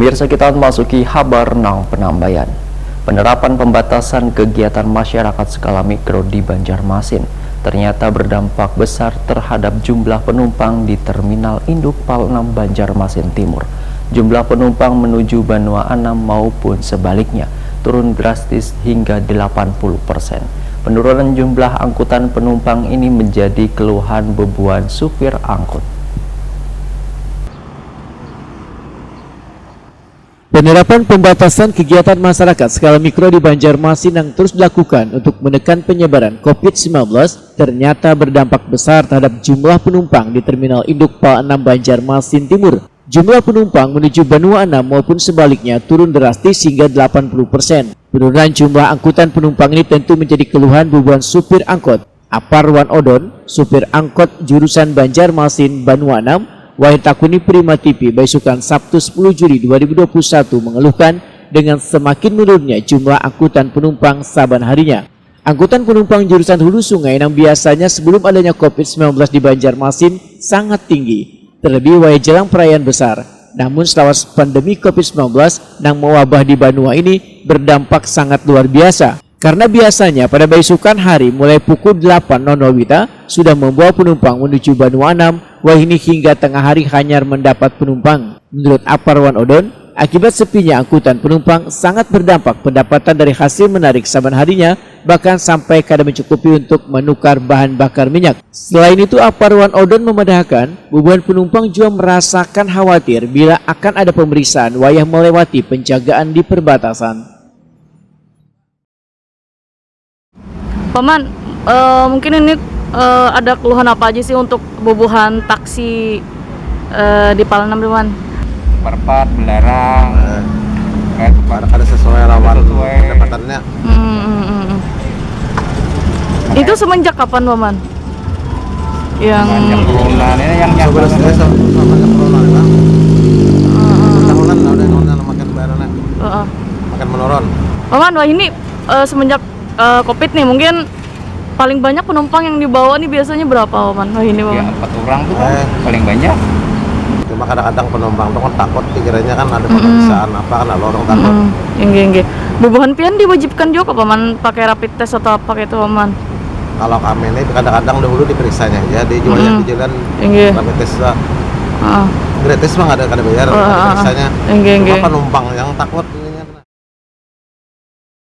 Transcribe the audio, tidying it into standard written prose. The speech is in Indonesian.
Pemirsa, kita memasuki kabar nang penambayan. Penerapan pembatasan kegiatan masyarakat skala mikro di Banjarmasin ternyata berdampak besar terhadap jumlah penumpang di Terminal Induk PAL 6 Banjarmasin Timur. Jumlah penumpang menuju Banua Anam maupun sebaliknya turun drastis hingga 80%. Penurunan jumlah angkutan penumpang ini menjadi keluhan bebuan supir angkut. Penerapan pembatasan kegiatan masyarakat skala mikro di Banjarmasin yang terus dilakukan untuk menekan penyebaran COVID-19 ternyata berdampak besar terhadap jumlah penumpang di Terminal Induk PAL 6 Banjarmasin Timur. Jumlah penumpang menuju Banua Anam maupun sebaliknya turun drastis hingga 80%. Penurunan jumlah angkutan penumpang ini tentu menjadi keluhan bebuan supir angkot. Aparwan Odon, supir angkot jurusan Banjarmasin Banua Anam, Waitakuni Prima TV Baisukan Sabtu 10 Juli 2021 mengeluhkan dengan semakin menurunnya jumlah angkutan penumpang saban harinya. Angkutan penumpang jurusan hulu sungai yang biasanya sebelum adanya COVID-19 di Banjarmasin sangat tinggi, terlebih waya jelang perayaan besar. Namun selawas pandemi COVID-19 yang mewabah di Banua ini berdampak sangat luar biasa. Karena biasanya pada Baisukan hari mulai pukul 8.00 WITA sudah membawa penumpang menuju Banua Anam, wah ini hingga tengah hari hanya mendapat penumpang. Menurut Aparwan Odon, akibat sepinya angkutan penumpang sangat berdampak pendapatan dari hasil menarik saban harinya, bahkan sampai kadang mencukupi untuk menukar bahan bakar minyak. Selain itu, Aparwan Odon memedahkan beban penumpang juga merasakan khawatir bila akan ada pemeriksaan wayah melewati penjagaan di perbatasan. Paman, mungkin ini ada keluhan apa aja sih untuk bobohan taksi di PAL 6, Paman? Perpat, belarang, ada sesuai lawan pendapatannya. Itu semenjak kapan, Paman? Yang corona ini yang tahunan udah makin bayarannya, makin menurun. Paman, wah ini semenjak COVID nih, mungkin paling banyak penumpang yang dibawa nih biasanya berapa, Paman? Wah ini, Paman. Ya 4 orang tuh kan paling banyak. Cuma kadang-kadang penumpang tuh kan takut, pikirannya kan ada pemeriksaan apa kan, lorong takut. Enggak. Bobohan pian diwajibkan juga, Paman, pakai rapid test atau apa itu, Paman? Kalau kami ini kadang-kadang dahulu diperiksanya ya, di jalan rapid test lah. Gratis mah nggak ada bayar, periksanya. Cuma penumpang yang takut